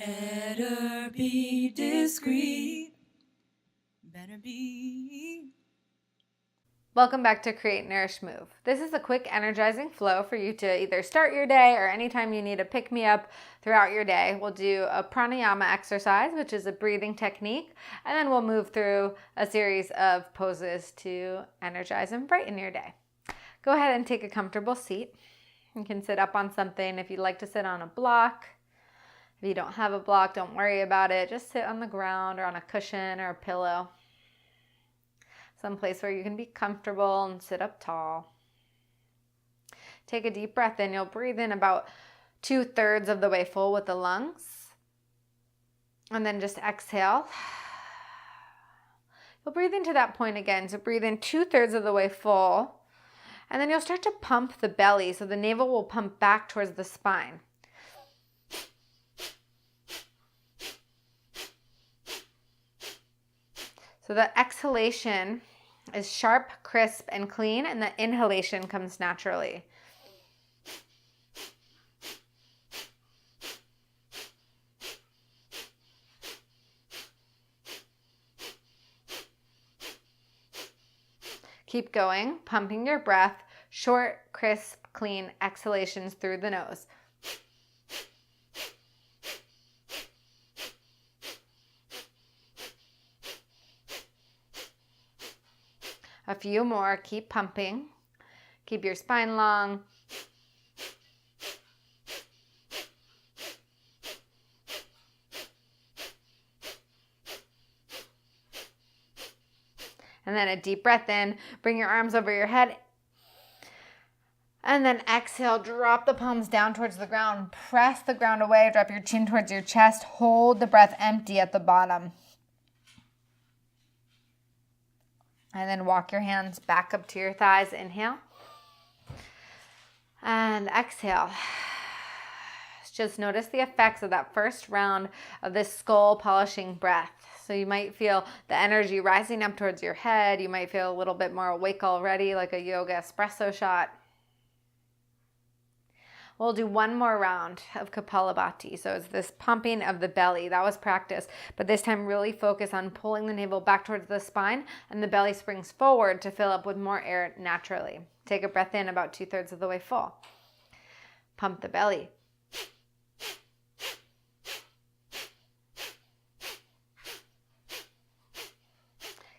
Better be discreet. Better be. Welcome back to Create, Nourish, Move. This is a quick energizing flow for you to either start your day or anytime you need a pick-me-up throughout your day. We'll do a Pranayama exercise, which is a breathing technique, and then we'll move through a series of poses to energize and brighten your day. Go ahead and take a comfortable seat. You can sit up on something if you'd like to sit on a block. If you don't have a block, don't worry about it. Just sit on the ground or on a cushion or a pillow. Someplace where you can be comfortable and sit up tall. Take a deep breath in. You'll breathe in about 2/3 of the way full with the lungs. And then just exhale. You'll breathe into that point again. So breathe in 2/3 of the way full. And then you'll start to pump the belly. So the navel will pump back towards the spine. So the exhalation is sharp, crisp, and clean, and the inhalation comes naturally. Keep going, pumping your breath, short, crisp, clean exhalations through the nose. A few more, keep pumping. Keep your spine long. And then a deep breath in, bring your arms over your head. And then exhale, drop the palms down towards the ground. Press the ground away, drop your chin towards your chest. Hold the breath empty at the bottom. And then walk your hands back up to your thighs. Inhale. And exhale. Just notice the effects of that first round of this skull polishing breath. So you might feel the energy rising up towards your head. You might feel a little bit more awake already, like a yoga espresso shot. We'll do one more round of Kapalabhati. So it's this pumping of the belly. That was practice. But this time really focus on pulling the navel back towards the spine and the belly springs forward to fill up with more air naturally. Take a breath in about 2/3 of the way full. Pump the belly.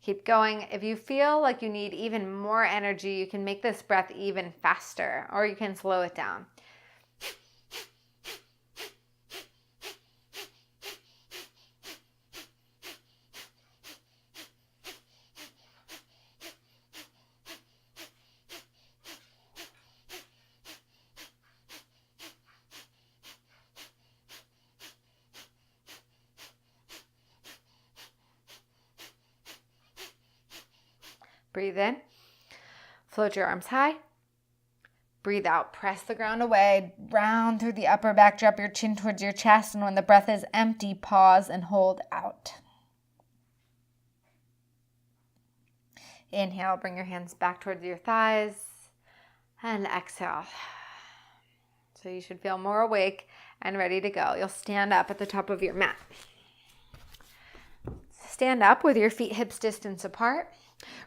Keep going. If you feel like you need even more energy, you can make this breath even faster, or you can slow it down. Breathe in, float your arms high. Breathe out, press the ground away, round through the upper back, drop your chin towards your chest, and when the breath is empty, pause and hold out. Inhale, bring your hands back towards your thighs, and exhale. So you should feel more awake and ready to go. You'll stand up at the top of your mat. Stand up with your feet hips distance apart.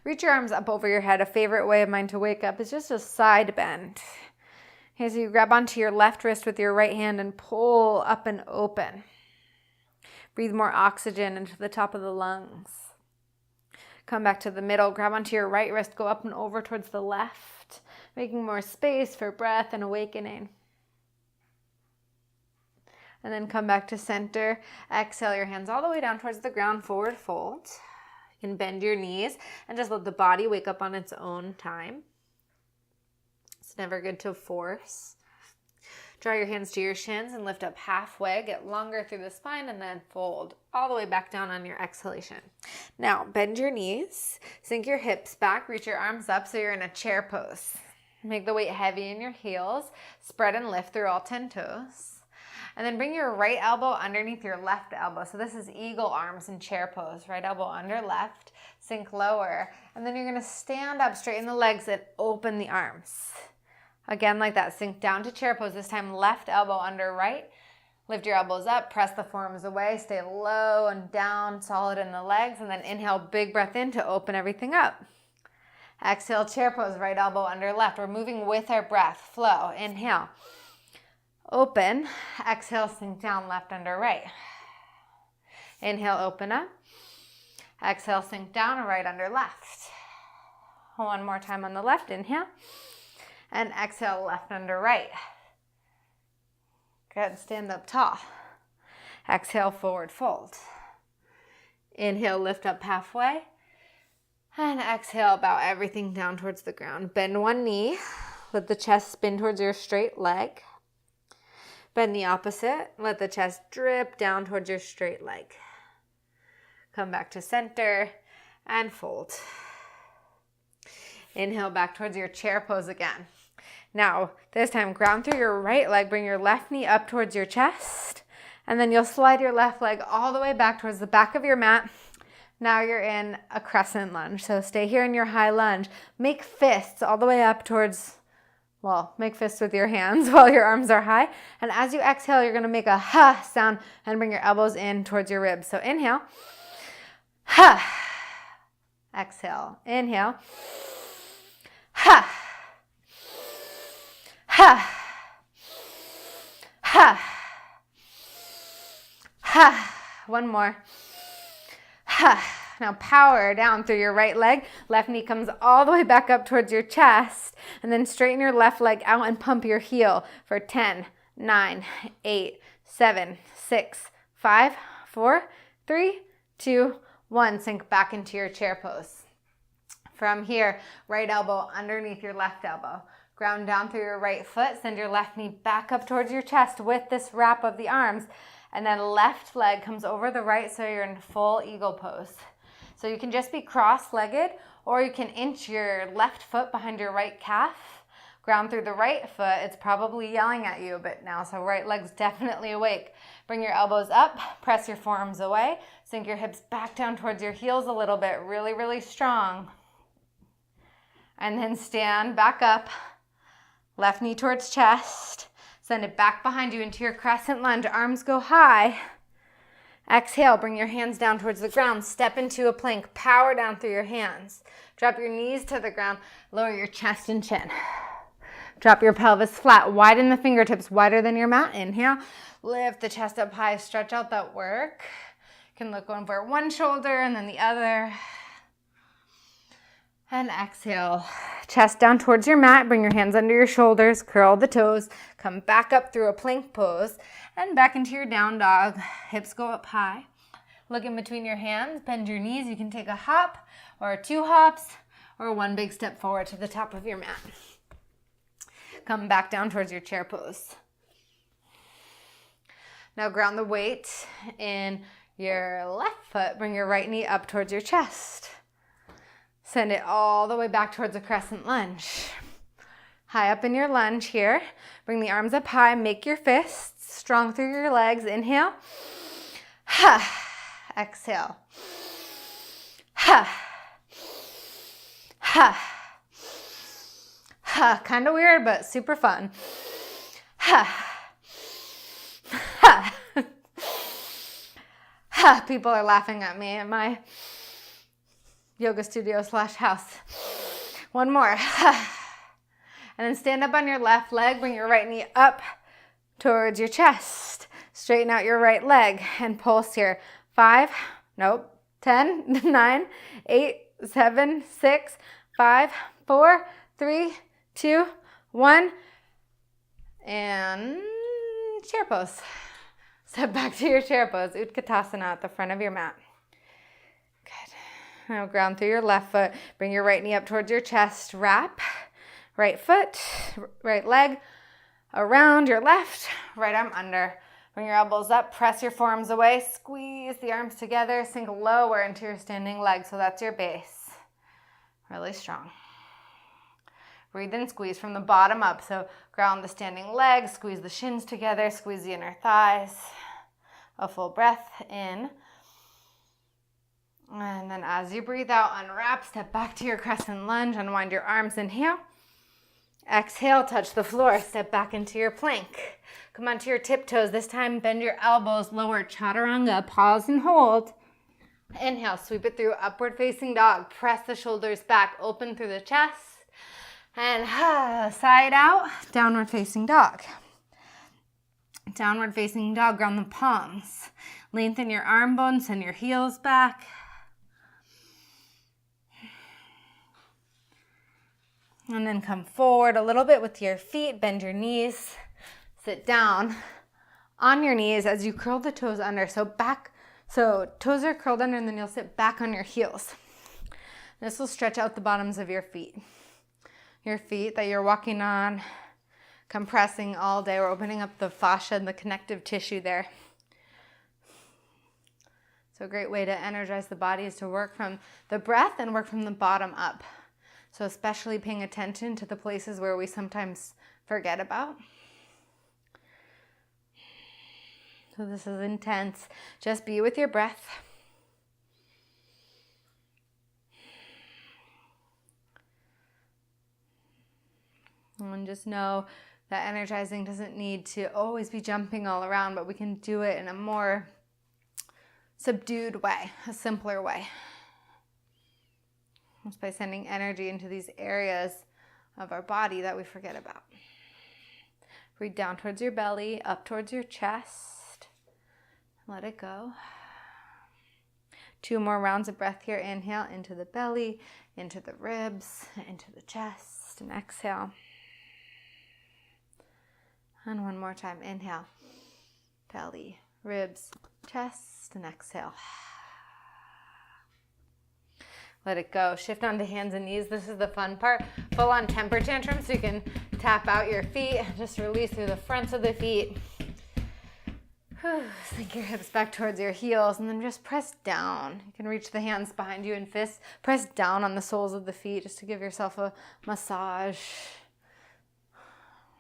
Reach your arms up over your head. A favorite way of mine to wake up is just a side bend. Okay, so you grab onto your left wrist with your right hand and pull up and open. Breathe more oxygen into the top of the lungs. Come back to the middle. Grab onto your right wrist. Go up and over towards the left, making more space for breath and awakening. And then come back to center. Exhale your hands all the way down towards the ground, forward fold. You can bend your knees and just let the body wake up on its own time. It's never good to force. Draw your hands to your shins and lift up halfway. Get longer through the spine and then fold all the way back down on your exhalation. Now bend your knees, sink your hips back, reach your arms up so you're in a chair pose. Make the weight heavy in your heels. Spread and lift through all 10 toes. And then bring your right elbow underneath your left elbow. So this is eagle arms in chair pose. Right elbow under left, sink lower. And then you're gonna stand up, straighten the legs and open the arms. Again, like that, sink down to chair pose. This time left elbow under right, Lift your elbows up, press the forearms away, stay low and down, solid in the legs, and then inhale, big breath in to open everything up. Exhale, chair pose, right elbow under left. We're moving with our breath, flow. Inhale, open. Exhale, sink down, left under right. Inhale, open up. Exhale, sink down, right under left. One more time on the left, inhale. And exhale, left under right. Good, stand up tall. Exhale, forward fold. Inhale, lift up halfway. And exhale, bow everything down towards the ground. Bend one knee. Let the chest spin towards your straight leg. Bend the opposite. Let the chest drip down towards your straight leg. Come back to center and fold. Inhale back towards your chair pose again. Now, this time, ground through your right leg. Bring your left knee up towards your chest. And then you'll slide your left leg all the way back towards the back of your mat. Now you're in a crescent lunge. So stay here in your high lunge. Make fists all the way up towards, make fists with your hands while your arms are high. And as you exhale, you're going to make a ha sound and bring your elbows in towards your ribs. So inhale. Ha. Exhale. Inhale. Ha. Ha. Ha. Ha. One more. Ha. Now power down through your right leg. Left knee comes all the way back up towards your chest. And then straighten your left leg out and pump your heel for 10, 9, 8, 7, 6, 5, 4, 3, 2, 1. Sink back into your chair pose. From here, right elbow underneath your left elbow. Ground down through your right foot. Send your left knee back up towards your chest with this wrap of the arms. And then left leg comes over the right, so you're in full eagle pose. So you can just be cross-legged, or you can inch your left foot behind your right calf. Ground through the right foot. It's probably yelling at you a bit now, so right leg's definitely awake. Bring your elbows up, press your forearms away. Sink your hips back down towards your heels a little bit, really, really strong. And then stand back up. Left knee towards chest. Send it back behind you into your crescent lunge. Arms go high. Exhale, bring your hands down towards the ground. Step into a plank. Power down through your hands. Drop your knees to the ground. Lower your chest and chin. Drop your pelvis flat. Widen the fingertips, wider than your mat. Inhale. Lift the chest up high. Stretch out that work. You can look over one shoulder and then the other. And exhale, chest down towards your mat. Bring your hands under your shoulders, curl the toes, come back up through a plank pose, and back into your down dog. Hips go up high. Look in between your hands, bend your knees. You can take a hop or 2 hops or one big step forward to the top of your mat. Come back down towards your chair pose. Now ground the weight in your left foot. Bring your right knee up towards your chest. Send it all the way back towards a crescent lunge. High up in your lunge here. Bring the arms up high. Make your fists strong through your legs. Inhale. Ha. Exhale. Ha. Ha. Ha. Kind of weird, but super fun. Ha. Ha. Ha. People are laughing at me in my yoga studio / house. One more. And then stand up on your left leg. Bring your right knee up towards your chest. Straighten out your right leg and pulse here. 10, 9, 8, 7, 6, 5, 4, 3, 2, 1. And chair pose. Step back to your chair pose. Utkatasana at the front of your mat. Now ground through your left foot. Bring your right knee up towards your chest. Wrap. Right foot, right leg around your left. Right arm under. Bring your elbows up. Press your forearms away. Squeeze the arms together. Sink lower into your standing leg. So that's your base. Really strong. Breathe and squeeze from the bottom up. So ground the standing leg. Squeeze the shins together. Squeeze the inner thighs. A full breath in. And then as you breathe out, unwrap, step back to your crescent lunge, unwind your arms, inhale. Exhale, touch the floor, step back into your plank. Come onto your tiptoes. This time, bend your elbows, lower chaturanga, pause and hold. Inhale, sweep it through upward facing dog. Press the shoulders back, open through the chest. And side out, downward facing dog. Downward facing dog, ground the palms. Lengthen your arm bones, send your heels back. And then come forward a little bit with your feet, bend your knees, sit down on your knees as you curl the toes under. So toes are curled under and then you'll sit back on your heels. This will stretch out the bottoms of your feet. Your feet that you're walking on, compressing all day. We're opening up the fascia and the connective tissue there. So a great way to energize the body is to work from the breath and work from the bottom up. So especially paying attention to the places where we sometimes forget about. So this is intense. Just be with your breath. And just know that energizing doesn't need to always be jumping all around, but we can do it in a more subdued way, a simpler way. Just by sending energy into these areas of our body that we forget about. Breathe down towards your belly, up towards your chest. Let it go. 2 more rounds of breath here. Inhale into the belly, into the ribs, into the chest, and exhale. And 1 more time. Inhale, belly, ribs, chest, and exhale. Let it go. Shift onto hands and knees. This is the fun part. Full on temper tantrum, so you can tap out your feet. Just release through the fronts of the feet. Sink your hips back towards your heels and then just press down. You can reach the hands behind you in fists. Press down on the soles of the feet just to give yourself a massage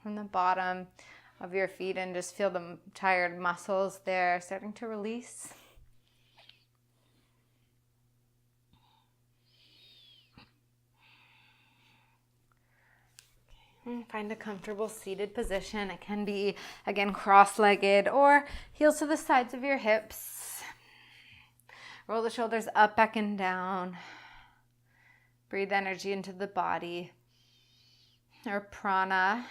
from the bottom of your feet and just feel the tired muscles there starting to release. Find a comfortable seated position. It can be, again, cross-legged or heels to the sides of your hips. Roll the shoulders up, back, and down. Breathe energy into the body. Or prana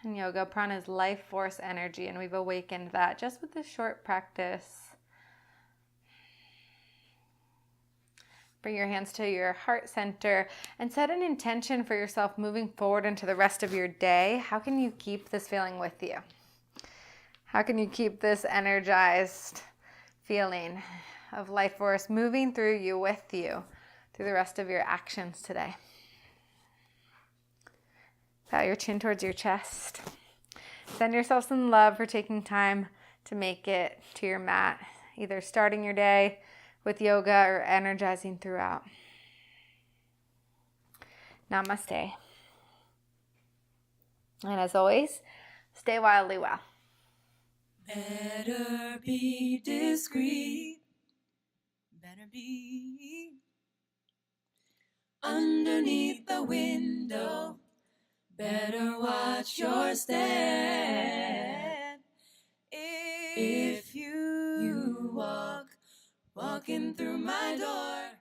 in yoga. Prana is life force energy, and we've awakened that just with this short practice. Bring your hands to your heart center and set an intention for yourself moving forward into the rest of your day. How can you keep this feeling with you? How can you keep this energized feeling of life force moving through you, with you, through the rest of your actions today? Bow your chin towards your chest. Send yourself some love for taking time to make it to your mat, either starting your day with yoga or energizing throughout. Namaste. And as always, stay wildly well. Better be discreet. Better be underneath the window. Better watch your step. If you walking through my door.